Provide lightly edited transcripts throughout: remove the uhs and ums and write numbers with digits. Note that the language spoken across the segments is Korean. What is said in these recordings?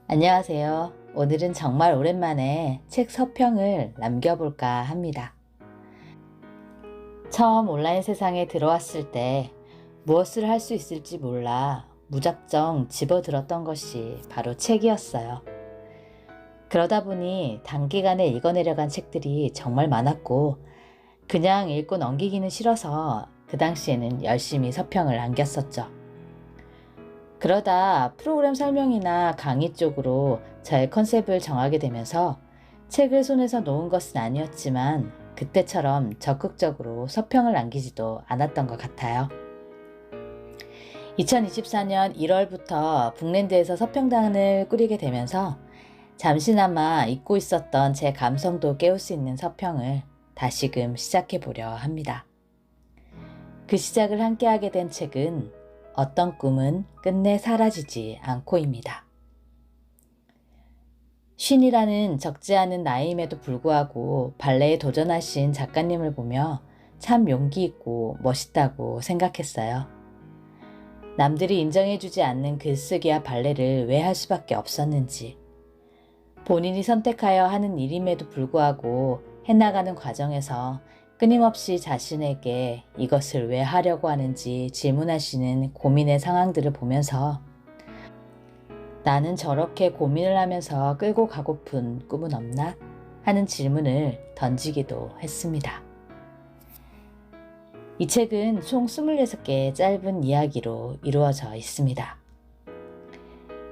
안녕하세요. 오늘은 정말 오랜만에 책 서평을 남겨볼까 합니다. 처음 온라인 세상에 들어왔을 때 무엇을 할 수 있을지 몰라 무작정 집어들었던 것이 바로 책이었어요. 그러다 보니 단기간에 읽어내려간 책들이 정말 많았고 그냥 읽고 넘기기는 싫어서 그 당시에는 열심히 서평을 남겼었죠. 그러다 프로그램 설명이나 강의 쪽으로 저의 컨셉을 정하게 되면서 책을 손에서 놓은 것은 아니었지만 그때처럼 적극적으로 서평을 남기지도 않았던 것 같아요. 2024년 1월부터 북랜드에서 서평단을 꾸리게 되면서 잠시나마 잊고 있었던 제 감성도 깨울 수 있는 서평을 다시금 시작해 보려 합니다. 그 시작을 함께하게 된 책은 어떤 꿈은 끝내 사라지지 않고입니다. 쉰이라는 적지 않은 나이임에도 불구하고 발레에 도전하신 작가님을 보며 참 용기 있고 멋있다고 생각했어요. 남들이 인정해주지 않는 글쓰기와 발레를 왜 할 수밖에 없었는지, 본인이 선택하여 하는 일임에도 불구하고 해나가는 과정에서 끊임없이 자신에게 이것을 왜 하려고 하는지 질문하시는 고민의 상황들을 보면서 나는 저렇게 고민을 하면서 끌고 가고픈 꿈은 없나? 하는 질문을 던지기도 했습니다. 이 책은 총 26개의 짧은 이야기로 이루어져 있습니다.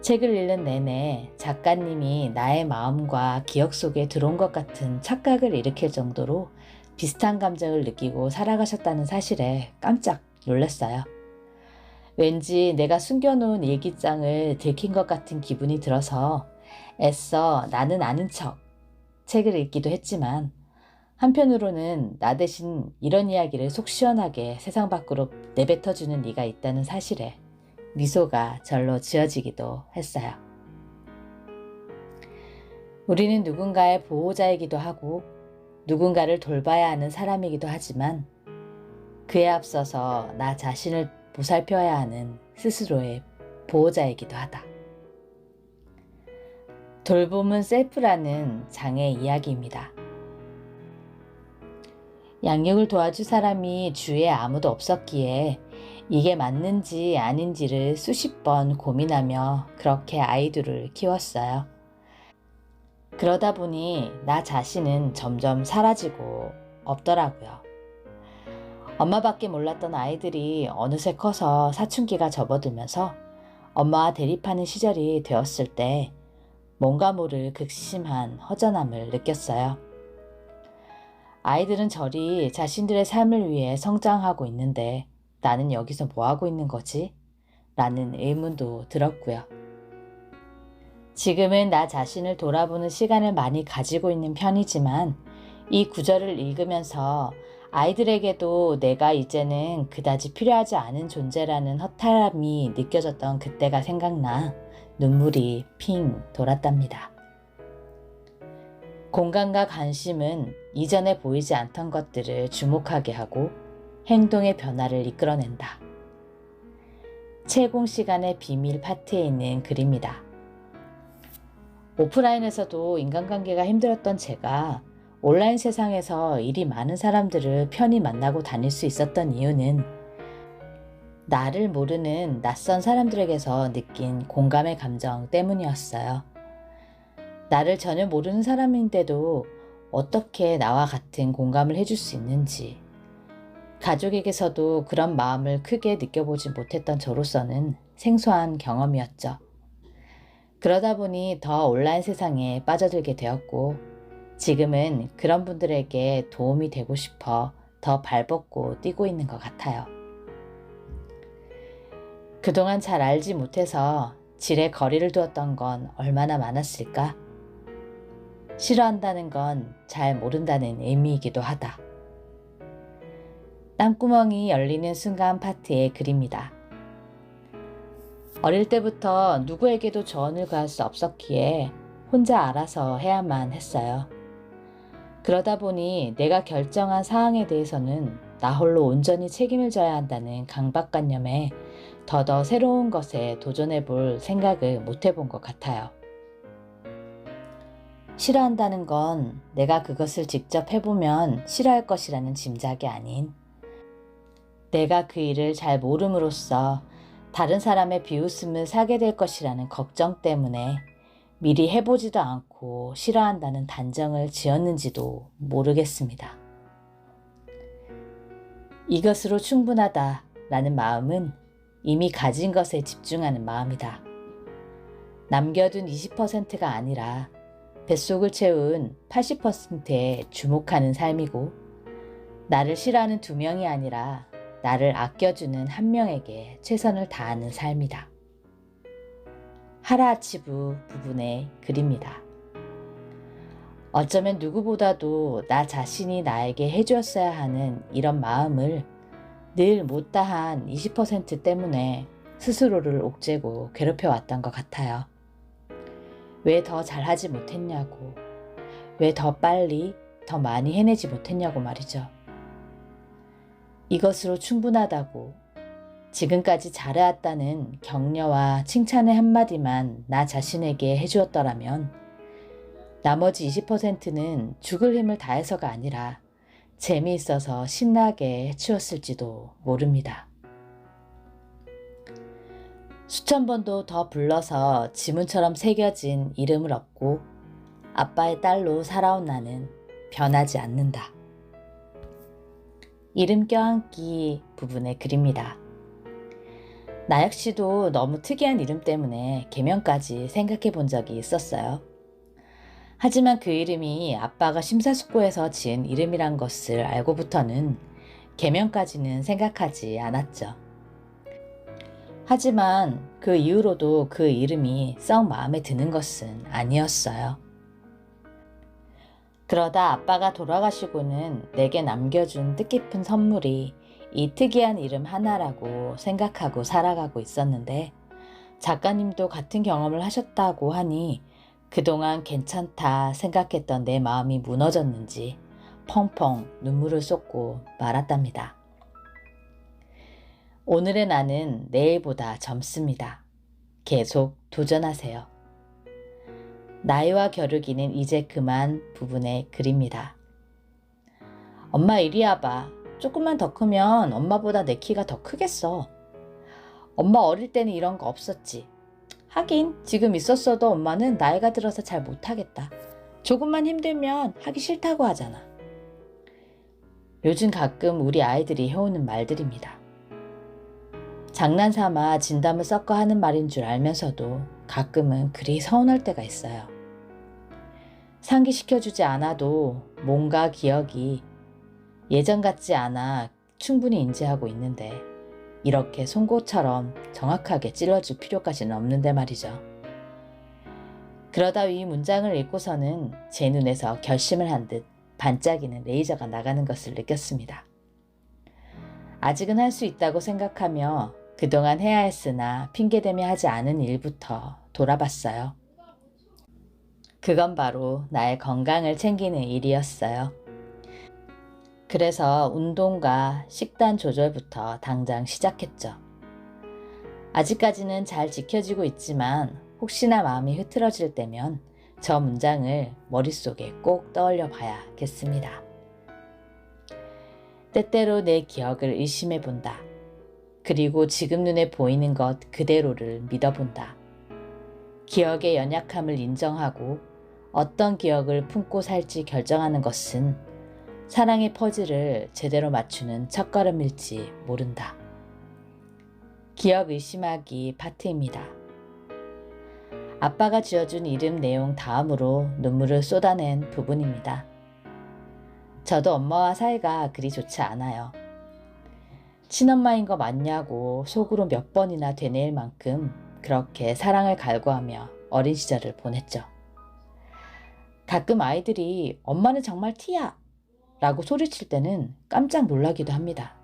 책을 읽는 내내 작가님이 나의 마음과 기억 속에 들어온 것 같은 착각을 일으킬 정도로 비슷한 감정을 느끼고 살아가셨다는 사실에 깜짝 놀랐어요. 왠지 내가 숨겨놓은 일기장을 들킨 것 같은 기분이 들어서 애써 나는 아는 척 책을 읽기도 했지만 한편으로는 나 대신 이런 이야기를 속 시원하게 세상 밖으로 내뱉어주는 네가 있다는 사실에 미소가 절로 지어지기도 했어요. 우리는 누군가의 보호자이기도 하고 누군가를 돌봐야 하는 사람이기도 하지만 그에 앞서서 나 자신을 보살펴야 하는 스스로의 보호자이기도 하다. 돌봄은 셀프라는 장의 이야기입니다. 양육을 도와줄 사람이 주위에 아무도 없었기에 이게 맞는지 아닌지를 수십 번 고민하며 그렇게 아이들을 키웠어요. 그러다 보니 나 자신은 점점 사라지고 없더라고요. 엄마밖에 몰랐던 아이들이 어느새 커서 사춘기가 접어들면서 엄마와 대립하는 시절이 되었을 때 뭔가 모를 극심한 허전함을 느꼈어요. 아이들은 저리 자신들의 삶을 위해 성장하고 있는데 나는 여기서 뭐 하고 있는 거지? 라는 의문도 들었고요. 지금은 나 자신을 돌아보는 시간을 많이 가지고 있는 편이지만 이 구절을 읽으면서 아이들에게도 내가 이제는 그다지 필요하지 않은 존재라는 허탈함이 느껴졌던 그때가 생각나 눈물이 핑 돌았답니다. 공간과 관심은 이전에 보이지 않던 것들을 주목하게 하고 행동의 변화를 이끌어낸다. 채공 시간의 비밀 파트에 있는 글입니다. 오프라인에서도 인간관계가 힘들었던 제가 온라인 세상에서 일이 많은 사람들을 편히 만나고 다닐 수 있었던 이유는 나를 모르는 낯선 사람들에게서 느낀 공감의 감정 때문이었어요. 나를 전혀 모르는 사람인데도 어떻게 나와 같은 공감을 해줄 수 있는지, 가족에게서도 그런 마음을 크게 느껴보지 못했던 저로서는 생소한 경험이었죠. 그러다 보니 더 온라인 세상에 빠져들게 되었고 지금은 그런 분들에게 도움이 되고 싶어 더 발벗고 뛰고 있는 것 같아요. 그동안 잘 알지 못해서 질에 거리를 두었던 건 얼마나 많았을까? 싫어한다는 건 잘 모른다는 의미이기도 하다. 땀구멍이 열리는 순간 파트의 글입니다. 어릴 때부터 누구에게도 조언을 구할 수 없었기에 혼자 알아서 해야만 했어요. 그러다 보니 내가 결정한 사항에 대해서는 나 홀로 온전히 책임을 져야 한다는 강박관념에 더더 새로운 것에 도전해 볼 생각을 못 해본 것 같아요. 싫어한다는 건 내가 그것을 직접 해보면 싫어할 것이라는 짐작이 아닌 내가 그 일을 잘 모름으로써 다른 사람의 비웃음을 사게 될 것이라는 걱정 때문에 미리 해보지도 않고 싫어한다는 단정을 지었는지도 모르겠습니다. 이것으로 충분하다라는 마음은 이미 가진 것에 집중하는 마음이다. 남겨둔 20%가 아니라 뱃속을 채운 80%에 주목하는 삶이고, 나를 싫어하는 2명이 아니라 나를 아껴주는 1명에게 최선을 다하는 삶이다. 하라하치부 부분의 글입니다. 어쩌면 누구보다도 나 자신이 나에게 해주었어야 하는 이런 마음을 늘 못다한 20% 때문에 스스로를 옥죄고 괴롭혀왔던 것 같아요. 왜 더 잘하지 못했냐고, 왜 더 빨리, 더 많이 해내지 못했냐고 말이죠. 이것으로 충분하다고, 지금까지 잘해왔다는 격려와 칭찬의 한마디만 나 자신에게 해주었더라면 나머지 20%는 죽을 힘을 다해서가 아니라 재미있어서 신나게 해치웠을지도 모릅니다. 수천 번도 더 불러서 지문처럼 새겨진 이름을 얻고 아빠의 딸로 살아온 나는 변하지 않는다. 이름 껴안기 부분의 글입니다. 나 역시도 너무 특이한 이름 때문에 개명까지 생각해 본 적이 있었어요. 하지만 그 이름이 아빠가 심사숙고해서 지은 이름이란 것을 알고부터는 개명까지는 생각하지 않았죠. 하지만 그 이후로도 그 이름이 썩 마음에 드는 것은 아니었어요. 그러다 아빠가 돌아가시고는 내게 남겨준 뜻깊은 선물이 이 특이한 이름 하나라고 생각하고 살아가고 있었는데, 작가님도 같은 경험을 하셨다고 하니 그동안 괜찮다 생각했던 내 마음이 무너졌는지 펑펑 눈물을 쏟고 말았답니다. 오늘의 나는 내일보다 젊습니다. 계속 도전하세요. 나이와 겨루기는 이제 그만 부분의 글입니다. 엄마 이리 와봐. 조금만 더 크면 엄마보다 내 키가 더 크겠어. 엄마 어릴 때는 이런 거 없었지. 하긴 지금 있었어도 엄마는 나이가 들어서 잘 못하겠다. 조금만 힘들면 하기 싫다고 하잖아. 요즘 가끔 우리 아이들이 해오는 말들입니다. 장난삼아 진담을 섞어 하는 말인 줄 알면서도 가끔은 그리 서운할 때가 있어요. 상기시켜주지 않아도 뭔가 기억이 예전 같지 않아 충분히 인지하고 있는데 이렇게 송곳처럼 정확하게 찔러줄 필요까지는 없는데 말이죠. 그러다 이 문장을 읽고서는 제 눈에서 결심을 한 듯 반짝이는 레이저가 나가는 것을 느꼈습니다. 아직은 할 수 있다고 생각하며 그동안 해야 했으나 핑계대며 하지 않은 일부터 돌아봤어요. 그건 바로 나의 건강을 챙기는 일이었어요. 그래서 운동과 식단 조절부터 당장 시작했죠. 아직까지는 잘 지켜지고 있지만 혹시나 마음이 흐트러질 때면 저 문장을 머릿속에 꼭 떠올려 봐야겠습니다. 때때로 내 기억을 의심해 본다. 그리고 지금 눈에 보이는 것 그대로를 믿어본다. 기억의 연약함을 인정하고 어떤 기억을 품고 살지 결정하는 것은 사랑의 퍼즐을 제대로 맞추는 첫걸음일지 모른다. 기억 의심하기 파트입니다. 아빠가 지어준 이름 내용 다음으로 눈물을 쏟아낸 부분입니다. 저도 엄마와 사이가 그리 좋지 않아요. 친엄마인 거 맞냐고 속으로 몇 번이나 되뇌일 만큼 그렇게 사랑을 갈구하며 어린 시절을 보냈죠. 가끔 아이들이 엄마는 정말 티야! 라고 소리칠 때는 깜짝 놀라기도 합니다.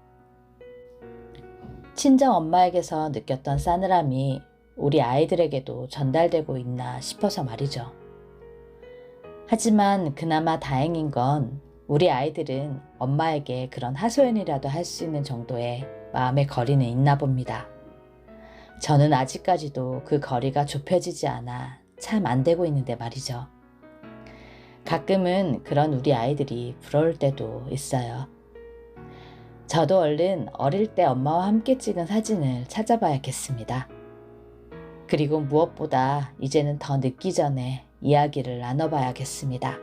친정 엄마에게서 느꼈던 싸늘함이 우리 아이들에게도 전달되고 있나 싶어서 말이죠. 하지만 그나마 다행인 건 우리 아이들은 엄마에게 그런 하소연이라도 할 수 있는 정도의 마음의 거리는 있나 봅니다. 저는 아직까지도 그 거리가 좁혀지지 않아 참 안 되고 있는데 말이죠. 가끔은 그런 우리 아이들이 부러울 때도 있어요. 저도 얼른 어릴 때 엄마와 함께 찍은 사진을 찾아봐야겠습니다. 그리고 무엇보다 이제는 더 늦기 전에 이야기를 나눠봐야겠습니다.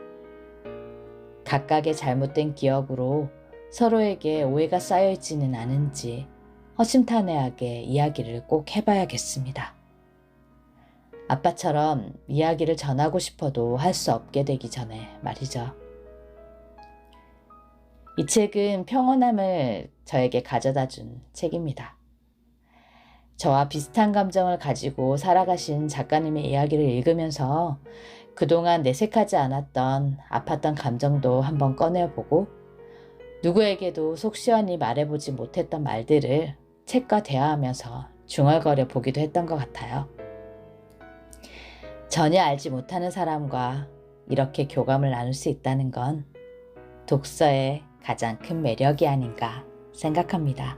각각의 잘못된 기억으로 서로에게 오해가 쌓여있지는 않은지 허심탄회하게 이야기를 꼭 해봐야겠습니다. 아빠처럼 이야기를 전하고 싶어도 할 수 없게 되기 전에 말이죠. 이 책은 평온함을 저에게 가져다 준 책입니다. 저와 비슷한 감정을 가지고 살아가신 작가님의 이야기를 읽으면서 그동안 내색하지 않았던 아팠던 감정도 한번 꺼내보고 누구에게도 속 시원히 말해보지 못했던 말들을 책과 대화하면서 중얼거려 보기도 했던 것 같아요. 전혀 알지 못하는 사람과 이렇게 교감을 나눌 수 있다는 건 독서의 가장 큰 매력이 아닌가 생각합니다.